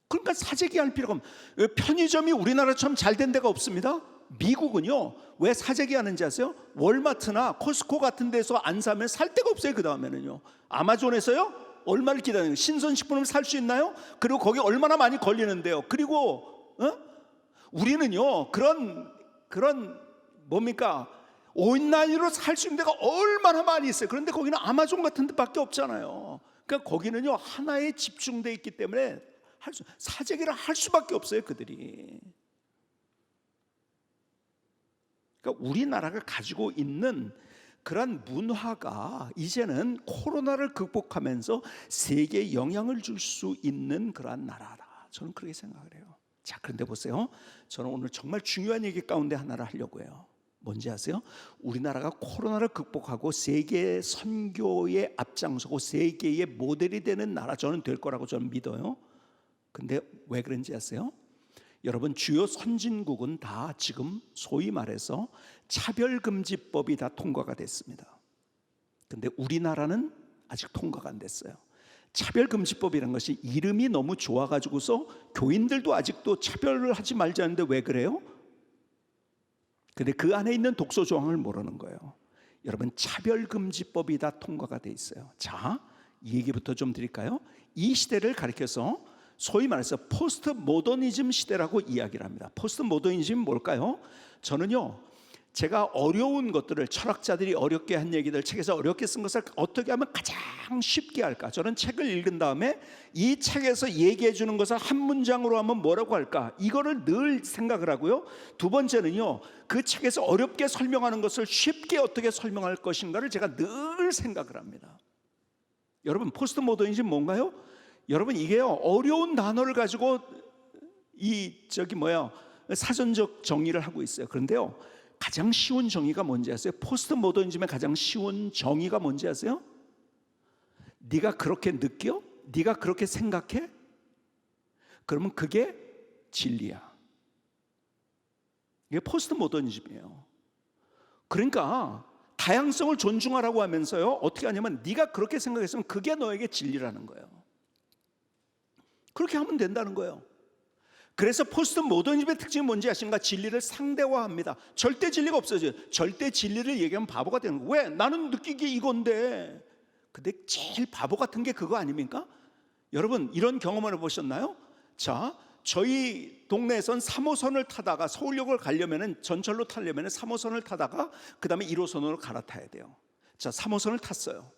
그러니까 사재기 할 필요가 없어요. 편의점이 우리나라처럼 잘 된 데가 없습니다. 미국은요, 왜 사재기 하는지 아세요? 월마트나 코스코 같은 데서 안 사면 살 데가 없어요. 그 다음에는요, 아마존에서요, 얼마를 기다려요? 신선식품을 살 수 있나요? 그리고 거기 얼마나 많이 걸리는데요. 그리고 우리는요, 그런 뭡니까, 온라인으로 살 수 있는 데가 얼마나 많이 있어요. 그런데 거기는 아마존 같은 데밖에 없잖아요. 그러니까 거기는요 하나에 집중되어 있기 때문에 사재기를 할 수밖에 없어요 그들이. 그러니까 우리나라가 가지고 있는 그런 문화가 이제는 코로나를 극복하면서 세계에 영향을 줄 수 있는 그러한 나라다, 저는 그렇게 생각을 해요. 자, 그런데 보세요, 저는 오늘 정말 중요한 얘기 가운데 하나를 하려고 해요. 뭔지 아세요? 우리나라가 코로나를 극복하고 세계 선교에 앞장서고 세계의 모델이 되는 나라, 저는 될 거라고 저는 믿어요. 근데 왜 그런지 아세요? 여러분, 주요 선진국은 다 지금 소위 말해서 차별금지법이 다 통과가 됐습니다. 근데 우리나라는 아직 통과가 안 됐어요. 차별금지법이라는 것이 이름이 너무 좋아가지고서 교인들도 아직도 차별을 하지 말자는데 왜 그래요? 근데 그 안에 있는 독소 조항을 모르는 거예요. 여러분, 차별금지법이 다 통과가 돼 있어요. 자, 이 얘기부터 좀 드릴까요? 이 시대를 가리켜서 소위 말해서 포스트 모더니즘 시대라고 이야기를 합니다. 포스트 모더니즘은 뭘까요? 저는요, 제가 어려운 것들을, 철학자들이 어렵게 한 얘기들, 책에서 어렵게 쓴 것을 어떻게 하면 가장 쉽게 할까? 저는 책을 읽은 다음에 이 책에서 얘기해 주는 것을 한 문장으로 하면 뭐라고 할까? 이거를 늘 생각을 하고요. 두 번째는요, 그 책에서 어렵게 설명하는 것을 쉽게 어떻게 설명할 것인가를 제가 늘 생각을 합니다. 여러분, 포스트 모더니즘 뭔가요? 여러분, 이게요, 어려운 단어를 가지고 사전적 정의를 하고 있어요. 그런데요, 가장 쉬운 정의가 뭔지 아세요? 포스트 모더니즘의 가장 쉬운 정의가 뭔지 아세요? 네가 그렇게 느껴? 네가 그렇게 생각해? 그러면 그게 진리야. 이게 포스트 모더니즘이에요. 그러니까 다양성을 존중하라고 하면서요, 어떻게 하냐면 네가 그렇게 생각했으면 그게 너에게 진리라는 거예요. 그렇게 하면 된다는 거예요. 그래서 포스트 모더니즘의 특징이 뭔지 아십니까? 진리를 상대화합니다. 절대 진리가 없어져요. 절대 진리를 얘기하면 바보가 되는 거예요. 왜? 나는 느끼기에 이건데. 근데 제일 바보 같은 게 그거 아닙니까? 여러분, 이런 경험을 해보셨나요? 자, 저희 동네에선 3호선을 타다가 서울역을 가려면, 전철로 타려면 3호선을 타다가 그 다음에 1호선으로 갈아타야 돼요. 자, 3호선을 탔어요.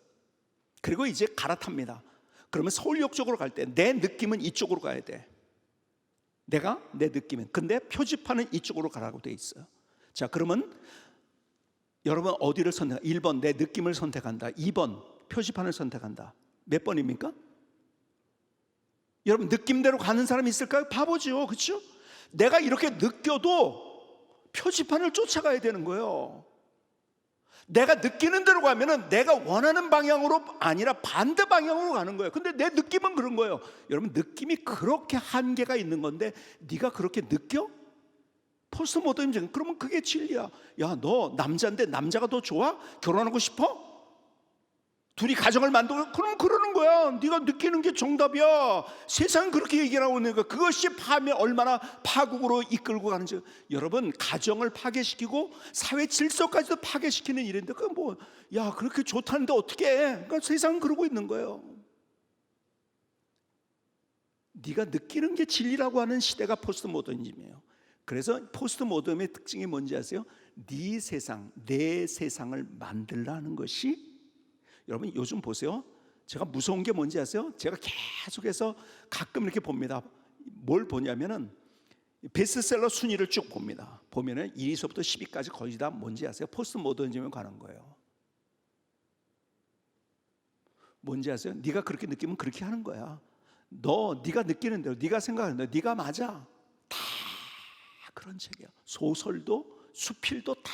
그리고 이제 갈아탑니다. 그러면 서울역 쪽으로 갈 때 내 느낌은 이쪽으로 가야 돼. 내 느낌은. 근데 표지판은 이쪽으로 가라고 돼 있어요. 자, 그러면 여러분 어디를 선택? 1번 내 느낌을 선택한다. 2번 표지판을 선택한다. 몇 번입니까? 여러분, 느낌대로 가는 사람이 있을까요? 바보죠, 그렇죠? 내가 이렇게 느껴도 표지판을 쫓아가야 되는 거예요. 내가 느끼는 대로 가면은 내가 원하는 방향으로 아니라 반대 방향으로 가는 거예요. 근데 내 느낌은 그런 거예요. 여러분, 느낌이 그렇게 한계가 있는 건데 네가 그렇게 느껴? 포스트 모더니즘, 그러면 그게 진리야. 야, 너 남자인데 남자가 더 좋아? 결혼하고 싶어? 둘이 가정을 만들고, 그럼 그러는 거야. 네가 느끼는 게 정답이야. 세상은 그렇게 얘기를 하고 있는 거야. 그것이 얼마나 파국으로 이끌고 가는지. 여러분, 가정을 파괴시키고 사회 질서까지도 파괴시키는 일인데 그건 뭐, 야, 그렇게 좋다는데 어떻게 해? 그러니까 세상은 그러고 있는 거예요. 네가 느끼는 게 진리라고 하는 시대가 포스트 모더니즘이에요. 그래서 포스트 모더니즘의 특징이 뭔지 아세요? 네 세상, 내 세상을 만들라는 것이. 여러분, 요즘 보세요. 제가 무서운 게 뭔지 아세요? 제가 계속해서 가끔 이렇게 봅니다. 뭘 보냐면은 베스트셀러 순위를 쭉 봅니다. 보면은 1위서부터 10위까지 거의 다 뭔지 아세요? 포스트 모더니즘에 관한 거예요. 뭔지 아세요? 네가 그렇게 느끼면 그렇게 하는 거야. 네가 느끼는 대로, 네가 생각하는 대로, 네가 맞아. 다 그런 책이야. 소설도 수필도 다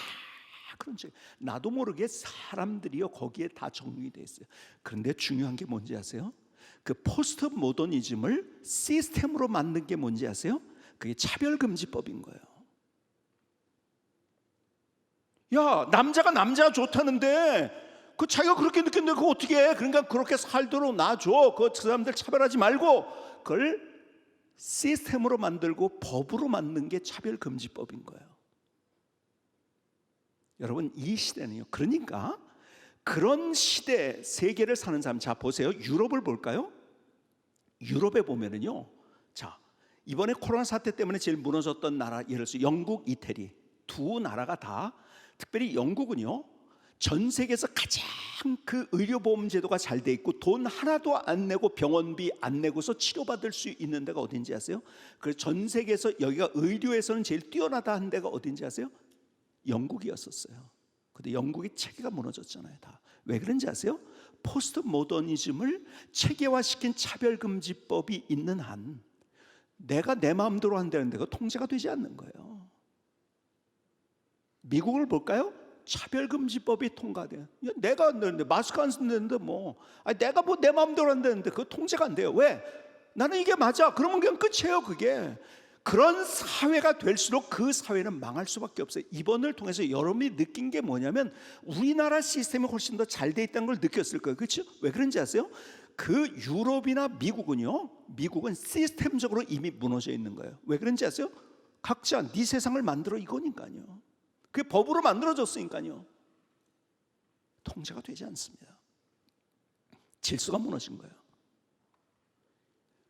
그런 책. 나도 모르게 사람들이요 거기에 다 정리되어 있어요. 그런데 중요한 게 뭔지 아세요? 그 포스트 모더니즘을 시스템으로 만든 게 뭔지 아세요? 그게 차별금지법인 거예요. 야, 남자가 좋다는데 그 자기가 그렇게 느꼈는데 그거 어떻게 해? 그러니까 그렇게 살도록 놔줘. 그 사람들 차별하지 말고. 그걸 시스템으로 만들고 법으로 만든 게 차별금지법인 거예요. 여러분, 이 시대는요, 그러니까 그런 시대 세계를 사는 사람, 자 보세요. 유럽을 볼까요? 유럽에 보면은요, 자 이번에 코로나 사태 때문에 제일 무너졌던 나라, 예를 들어서 영국, 이태리 두 나라가 다, 특별히 영국은요 전 세계에서 가장 그 의료보험 제도가 잘 돼 있고 돈 하나도 안 내고 병원비 안 내고서 치료받을 수 있는 데가 어딘지 아세요? 그래서 전 세계에서 여기가 의료에서는 제일 뛰어나다 한 데가 어딘지 아세요? 영국이었었어요. 근데 영국의 체계가 무너졌잖아요. 다. 왜 그런지 아세요? 포스트 모더니즘을 체계화시킨 차별금지법이 있는 한 내가 내 마음대로 한다는 데가 통제가 되지 않는 거예요. 미국을 볼까요? 차별금지법이 통과돼요. 내가 안 되는데, 마스크 안 쓰는데 내가 내 마음대로 한다는데 그거 통제가 안 돼요. 왜? 나는 이게 맞아. 그러면 그냥 끝이에요. 그게. 그런 사회가 될수록 그 사회는 망할 수밖에 없어요. 이번을 통해서 여러분이 느낀 게 뭐냐면 우리나라 시스템이 훨씬 더 잘 돼 있다는 걸 느꼈을 거예요. 그렇죠? 왜 그런지 아세요? 그 유럽이나 미국은 시스템적으로 이미 무너져 있는 거예요. 왜 그런지 아세요? 각자 네 세상을 만들어 이거니까요. 그게 법으로 만들어졌으니까요. 통제가 되지 않습니다. 질서가 무너진 거예요.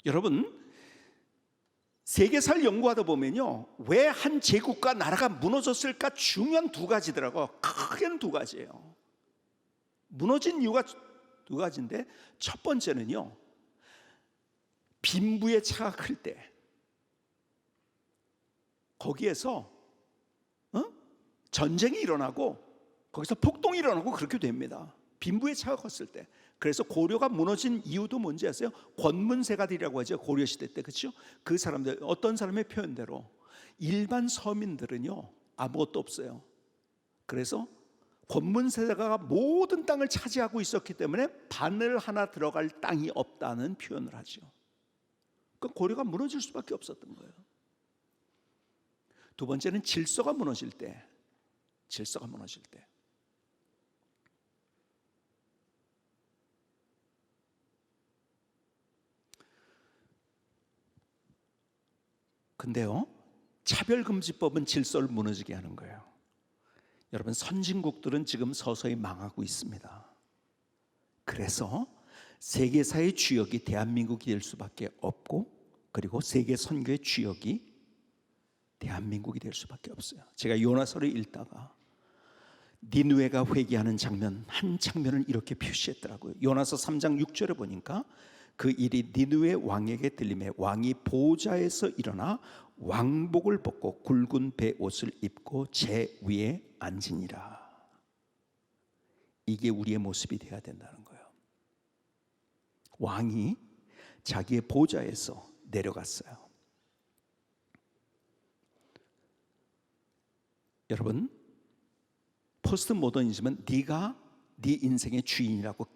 여러분, 세계사를 연구하다 보면요, 왜 한 제국과 나라가 무너졌을까? 중요한 두 가지더라고요. 크게는 두 가지예요. 무너진 이유가 두 가지인데, 첫 번째는요, 빈부의 차가 클 때 거기에서 전쟁이 일어나고 거기서 폭동이 일어나고 그렇게 됩니다. 빈부의 차가 컸을 때. 그래서 고려가 무너진 이유도 뭔지 아세요? 권문세가들이라고 하죠. 고려시대 때. 그렇죠? 그 사람들, 어떤 사람의 표현대로 일반 서민들은요 아무것도 없어요. 그래서 권문세가가 모든 땅을 차지하고 있었기 때문에 바늘 하나 들어갈 땅이 없다는 표현을 하죠. 그러니까 고려가 무너질 수밖에 없었던 거예요. 두 번째는 질서가 무너질 때. 근데요, 차별금지법은 질서를 무너지게 하는 거예요. 여러분, 선진국들은 지금 서서히 망하고 있습니다. 그래서 세계사의 주역이 대한민국이 될 수밖에 없고, 그리고 세계 선교의 주역이 대한민국이 될 수밖에 없어요. 제가 요나서를 읽다가 니느웨가 회개하는 장면, 한 장면을 이렇게 표시했더라고요. 요나서 3장 6절에 보니까 그 일이 니느웨 왕에게 들림에 왕이 보좌에서 일어나 왕복을 벗고 굵은 베옷을 입고 제 위에 앉으니라. 이게 우리의 모습이 되어야 된다는 거예요. 왕이 자기의 보좌에서 내려갔어요. 여러분, 포스트 모더니즘은 네가 네 인생의 주인이라고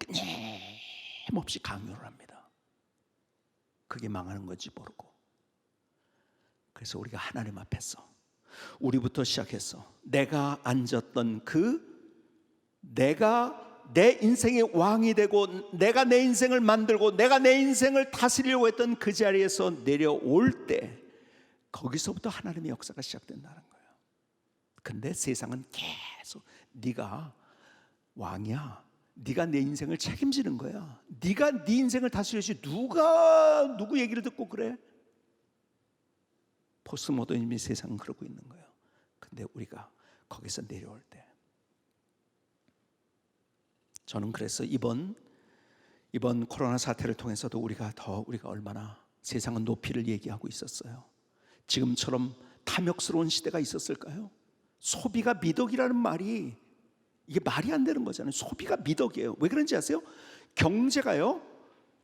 끊임없이 강요를 합니다. 그게 망하는 건지 모르고. 그래서 우리가 하나님 앞에서 우리부터 시작해서 내가 앉았던 내가 내 인생의 왕이 되고 내가 내 인생을 만들고 내가 내 인생을 다스리려고 했던 그 자리에서 내려올 때 거기서부터 하나님의 역사가 시작된다는 거예요. 근데 세상은 계속 네가 왕이야, 네가 내 인생을 책임지는 거야, 네가 네 인생을 다스려야지 누구 얘기를 듣고 그래? 포스트모더니즘의 세상은 그러고 있는 거예요. 근데 우리가 거기서 내려올 때, 저는 그래서 이번 코로나 사태를 통해서도 우리가 얼마나 세상은 높이를 얘기하고 있었어요. 지금처럼 탐욕스러운 시대가 있었을까요? 소비가 미덕이라는 말이 이게 말이 안 되는 거잖아요. 소비가 미덕이에요. 왜 그런지 아세요? 경제가요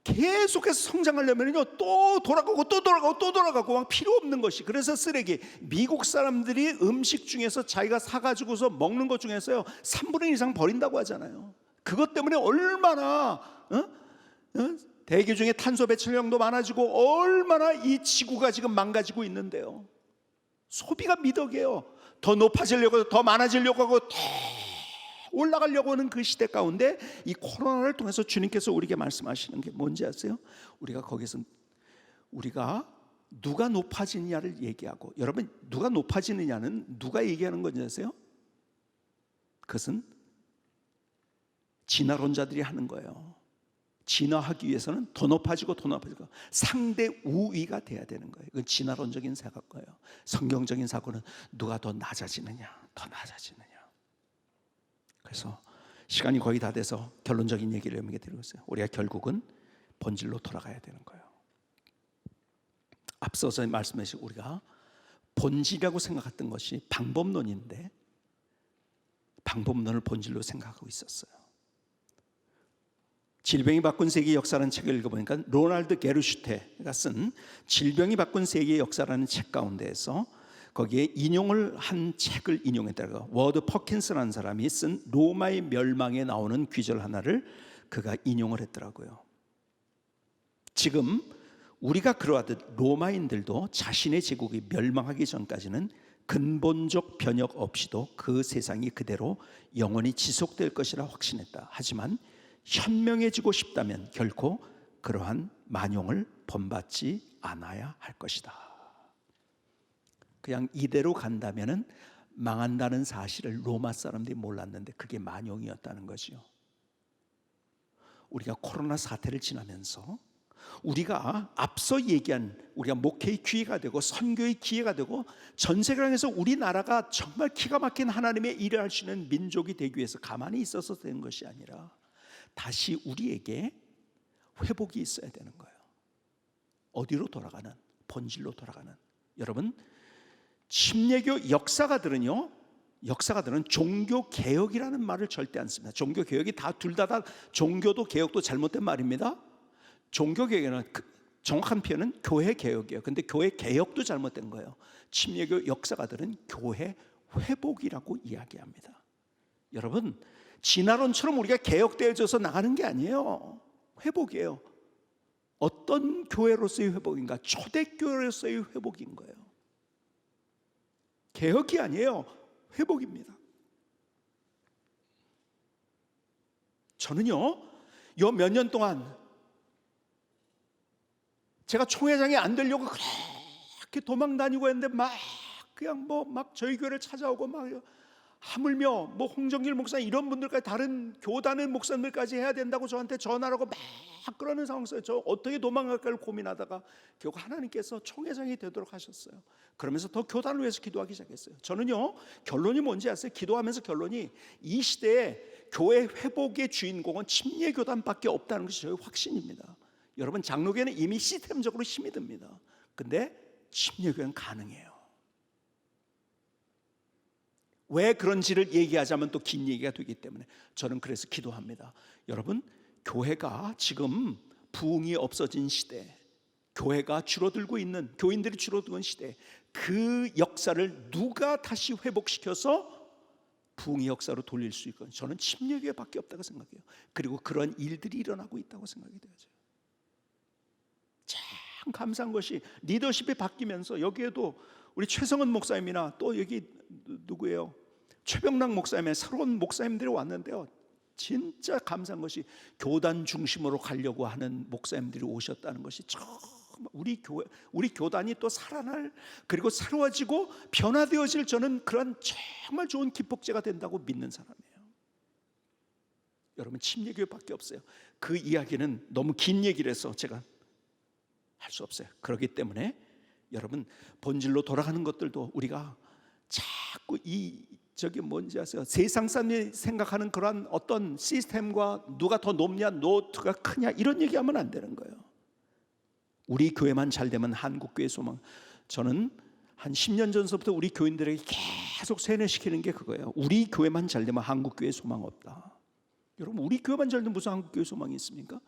계속해서 성장하려면요 또 돌아가고 막 필요 없는 것이, 그래서 쓰레기. 미국 사람들이 음식 중에서 자기가 사가지고서 먹는 것 중에서요 3분의 1 이상 버린다고 하잖아요. 그것 때문에 얼마나 대기 중에 탄소 배출량도 많아지고 얼마나 이 지구가 지금 망가지고 있는데요. 소비가 미덕이에요. 더 높아지려고, 더 많아지려고 하고, 더 올라가려고 하는 그 시대 가운데 이 코로나를 통해서 주님께서 우리에게 말씀하시는 게 뭔지 아세요? 우리가 거기서 우리가 누가 높아지느냐를 얘기하고, 여러분 누가 높아지느냐는 누가 얘기하는 건지 아세요? 그것은 진화론자들이 하는 거예요. 진화하기 위해서는 더 높아지고 상대 우위가 돼야 되는 거예요. 이건 진화론적인 사고예요. 성경적인 사고는 누가 더 낮아지느냐. 그래서 시간이 거의 다 돼서 결론적인 얘기를 여러분께 드리고 있어요. 우리가 결국은 본질로 돌아가야 되는 거예요. 앞서서 말씀하신 우리가 본질이라고 생각했던 것이 방법론인데 방법론을 본질로 생각하고 있었어요. 질병이 바꾼 세계의 역사라는 책을 읽어보니까 로날드 게르슈테가 쓴 질병이 바꾼 세계의 역사라는 책 가운데에서 거기에 인용을 한 책을 인용했다가 워드 퍼킨스라는 사람이 쓴 로마의 멸망에 나오는 귀절 하나를 그가 인용을 했더라고요. 지금 우리가 그러하듯 로마인들도 자신의 제국이 멸망하기 전까지는 근본적 변혁 없이도 그 세상이 그대로 영원히 지속될 것이라 확신했다. 하지만 현명해지고 싶다면 결코 그러한 만용을 본받지 않아야 할 것이다. 그냥 이대로 간다면 망한다는 사실을 로마 사람들이 몰랐는데 그게 만용이었다는 거죠. 우리가 코로나 사태를 지나면서 우리가 앞서 얘기한 우리가 목회의 기회가 되고 선교의 기회가 되고 전 세계에서 우리나라가 정말 기가 막힌 하나님의 일을 할 수 있는 민족이 되기 위해서 가만히 있어서 된 것이 아니라 다시 우리에게 회복이 있어야 되는 거예요. 어디로 돌아가는? 본질로 돌아가는. 여러분, 침례교 역사가들은 종교개혁이라는 말을 절대 안 씁니다. 종교개혁이 둘 다 종교도 개혁도 잘못된 말입니다. 종교개혁은 정확한 표현은 교회개혁이에요. 근데 교회개혁도 잘못된 거예요. 침례교 역사가들은 교회 회복이라고 이야기합니다. 여러분, 진화론처럼 우리가 개혁되어져서 나가는 게 아니에요. 회복이에요. 어떤 교회로서의 회복인가? 초대교회로서의 회복인 거예요. 개혁이 아니에요. 회복입니다. 저는요, 요 몇 년 동안 제가 총회장이 안 되려고 그렇게 도망 다니고 했는데 그냥 저희 교회를 찾아오고 하물며 홍정길 목사 이런 분들까지 다른 교단의 목사님들까지 해야 된다고 저한테 전화하고 그러는 상황에서 저 어떻게 도망갈까를 고민하다가 결국 하나님께서 총회장이 되도록 하셨어요. 그러면서 더 교단을 위해서 기도하기 시작했어요. 저는요, 결론이 뭔지 아세요? 기도하면서 결론이 이 시대에 교회 회복의 주인공은 침례교단밖에 없다는 것이 저의 확신입니다. 여러분, 장로교회는 이미 시스템적으로 힘이 듭니다. 근데 침례교회는 가능해요. 왜 그런지를 얘기하자면 또 긴 얘기가 되기 때문에 저는 그래서 기도합니다. 여러분, 교회가 지금 부흥이 없어진 시대, 교회가 줄어들고 있는, 교인들이 줄어드는 시대, 그 역사를 누가 다시 회복시켜서 부흥의 역사로 돌릴 수 있건 저는 침례교회밖에 없다고 생각해요. 그리고 그런 일들이 일어나고 있다고 생각이 되어져요. 참 감사한 것이 리더십이 바뀌면서 여기에도 우리 최성은 목사님이나 또 여기 누구예요? 최병락 목사님의 새로운 목사님들이 왔는데요, 진짜 감사한 것이 교단 중심으로 가려고 하는 목사님들이 오셨다는 것이 정말 우리 교단이 또 살아날, 그리고 새로워지고 변화되어질, 저는 그런 정말 좋은 기폭제가 된다고 믿는 사람이에요. 여러분, 침례교회밖에 없어요. 그 이야기는 너무 긴 얘기를 해서 제가 할 수 없어요. 그렇기 때문에 여러분, 본질로 돌아가는 것들도 우리가 자꾸 저기 뭔지 아세요? 세상 사람이 생각하는 그런 어떤 시스템과 누가 더 높냐, 노트가 크냐, 이런 얘기하면 안 되는 거예요. 우리 교회만 잘 되면 한국교회 소망. 저는 한 10년 전서부터 우리 교인들에게 계속 세뇌시키는 게 그거예요. 우리 교회만 잘 되면 한국교회 소망 없다. 여러분, 우리 교회만 잘 되면 무슨 한국교회 소망이 있습니까?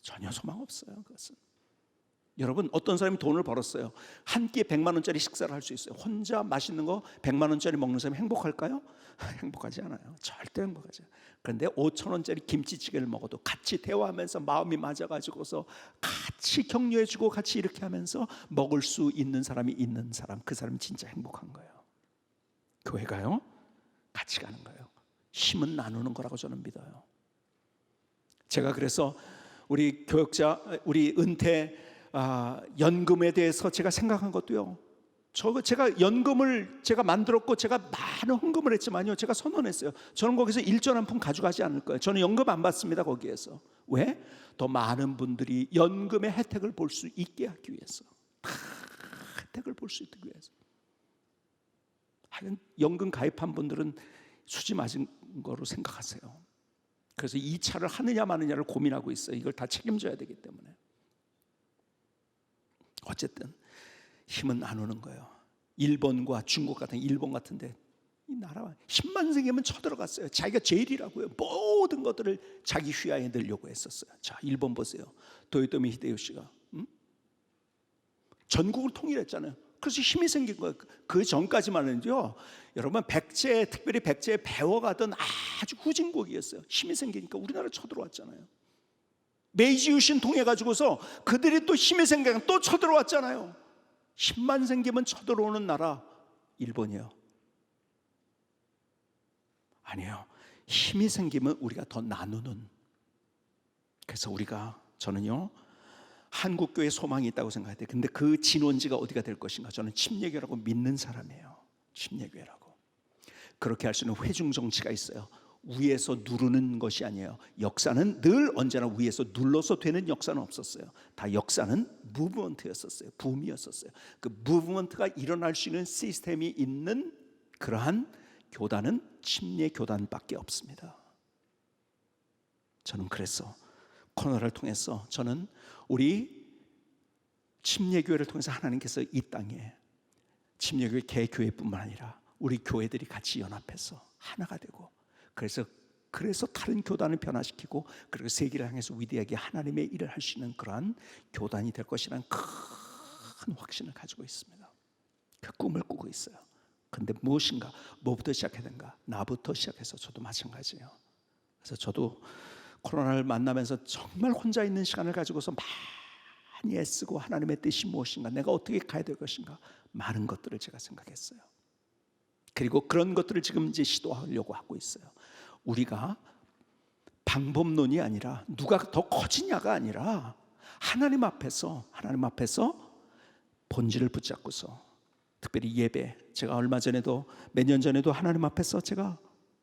전혀 소망 없어요. 그것은. 여러분, 어떤 사람이 돈을 벌었어요. 한 끼에 100만 원짜리 식사를 할 수 있어요. 혼자 맛있는 거 100만 원짜리 먹는 사람이 행복할까요? 행복하지 않아요. 절대 행복하지 않아요. 그런데 5천 원짜리 김치찌개를 먹어도 같이 대화하면서 마음이 맞아가지고서 같이 격려해주고 같이 이렇게 하면서 먹을 수 있는 사람이 있는 사람, 그 사람이 진짜 행복한 거예요. 교회가요, 같이 가는 거예요. 힘은 나누는 거라고 저는 믿어요. 제가 그래서 우리 교역자, 우리 은퇴 연금에 대해서 제가 생각한 것도요, 제가 연금을 제가 만들었고 제가 많은 헌금을 했지만요, 제가 선언했어요. 저는 거기서 1전 한 푼 가져가지 않을 거예요. 저는 연금 안 받습니다. 거기에서. 왜? 더 많은 분들이 연금의 혜택을 볼 수 있게 하기 위해서, 다 혜택을 볼 수 있기 위해서. 하여간 연금 가입한 분들은 수지 맞은 거로 생각하세요. 그래서 이 차를 하느냐 마느냐를 고민하고 있어요. 이걸 다 책임져야 되기 때문에. 어쨌든 힘은 안 오는 거예요. 일본과 중국 같은, 일본 같은데 이 나라가 10만 세기면 쳐들어갔어요. 자기가 제일이라고요. 모든 것들을 자기 휘하에 넣으려고 했었어요. 자, 일본 보세요. 도요토미 히데요시가 전국을 통일했잖아요. 그래서 힘이 생긴 거예요. 그 전까지만은요, 여러분 백제, 특별히 백제에 배워가던 아주 후진국이었어요. 힘이 생기니까 우리나라 쳐들어왔잖아요. 메이지 유신 통해 가지고서 그들이 또 힘이 생기니까 또 쳐들어왔잖아요. 힘만 생기면 쳐들어오는 나라 일본이에요. 아니에요. 힘이 생기면 우리가 더 나누는. 그래서 저는요, 한국교회 소망이 있다고 생각해요. 근데 그 진원지가 어디가 될 것인가? 저는 침례교회라고 믿는 사람이에요. 침례교회라고. 그렇게 할 수 있는 회중 정치가 있어요. 위에서 누르는 것이 아니에요. 역사는 늘 언제나 위에서 눌러서 되는 역사는 없었어요. 다 역사는 무브먼트였었어요. 붐이었었어요. 그 무브먼트가 일어날 수 있는 시스템이 있는 그러한 교단은 침례 교단밖에 없습니다. 저는 그래서 코로나를 통해서 저는 우리 침례교회를 통해서 하나님께서 이 땅에 침례교회 개교회뿐만 아니라 우리 교회들이 같이 연합해서 하나가 되고, 그래서 다른 교단을 변화시키고, 그리고 세계를 향해서 위대하게 하나님의 일을 할 수 있는 그러한 교단이 될 것이라는 큰 확신을 가지고 있습니다. 그 꿈을 꾸고 있어요. 근데 무엇인가, 뭐부터 시작해야 되는가? 나부터 시작해서 저도 마찬가지예요. 그래서 저도 코로나를 만나면서 정말 혼자 있는 시간을 가지고서 많이 애쓰고, 하나님의 뜻이 무엇인가, 내가 어떻게 가야 될 것인가, 많은 것들을 제가 생각했어요. 그리고 그런 것들을 지금 이제 시도하려고 하고 있어요. 우리가 방법론이 아니라 누가 더 커지냐가 아니라 하나님 앞에서 본질을 붙잡고서, 특별히 예배, 제가 얼마 전에도 몇 년 전에도 하나님 앞에서 제가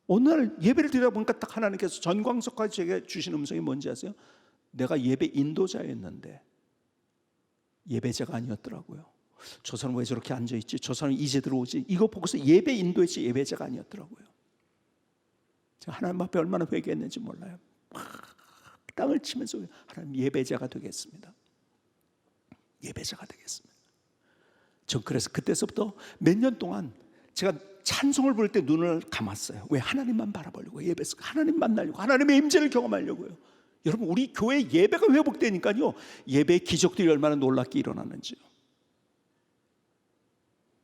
오늘 예배를 드리다 보니까 딱 하나님께서 전광석까지 제게 주신 음성이 뭔지 아세요? 내가 예배 인도자였는데 예배자가 아니었더라고요. 저 사람 왜 저렇게 앉아있지? 저 사람 이제 들어오지? 이거 보고서 예배 인도했지 예배자가 아니었더라고요. 제가 하나님 앞에 얼마나 회개했는지 몰라요. 땅을 치면서 하나님 예배자가 되겠습니다. 예배자가 되겠습니다. 전 그래서 그때서부터 몇 년 동안 제가 찬송을 부를 때 눈을 감았어요. 왜? 하나님만 바라보려고, 예배에서 하나님 만나려고, 하나님의 임재를 경험하려고요. 여러분, 우리 교회 예배가 회복되니까요, 예배의 기적들이 얼마나 놀랍게 일어나는지요.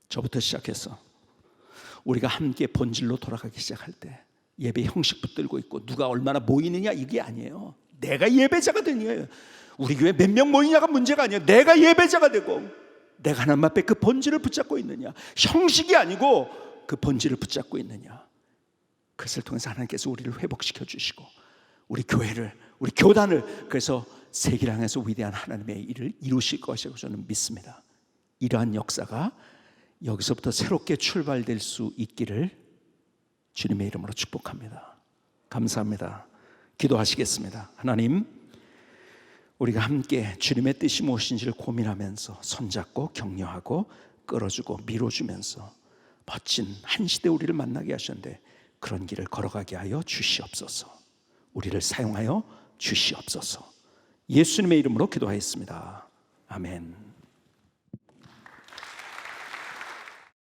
저부터 시작해서 우리가 함께 본질로 돌아가기 시작할 때 예배 형식 붙들고 있고 누가 얼마나 모이느냐 이게 아니에요. 내가 예배자가 되는 거예요. 우리 교회 몇 명 모이냐가 문제가 아니에요. 내가 예배자가 되고, 내가 하나님 앞에 그 본질을 붙잡고 있느냐, 형식이 아니고 그 본질을 붙잡고 있느냐. 그것을 통해서 하나님께서 우리를 회복시켜 주시고 우리 교회를, 우리 교단을, 그래서 세계를 향해서 위대한 하나님의 일을 이루실 것이라고 저는 믿습니다. 이러한 역사가 여기서부터 새롭게 출발될 수 있기를 주님의 이름으로 축복합니다. 감사합니다. 기도하시겠습니다. 하나님, 우리가 함께 주님의 뜻이 무엇인지를 고민하면서 손잡고 격려하고 끌어주고 밀어주면서 멋진 한 시대 우리를 만나게 하셨는데, 그런 길을 걸어가게 하여 주시옵소서. 우리를 사용하여 주시옵소서. 예수님의 이름으로 기도하였습니다. 아멘.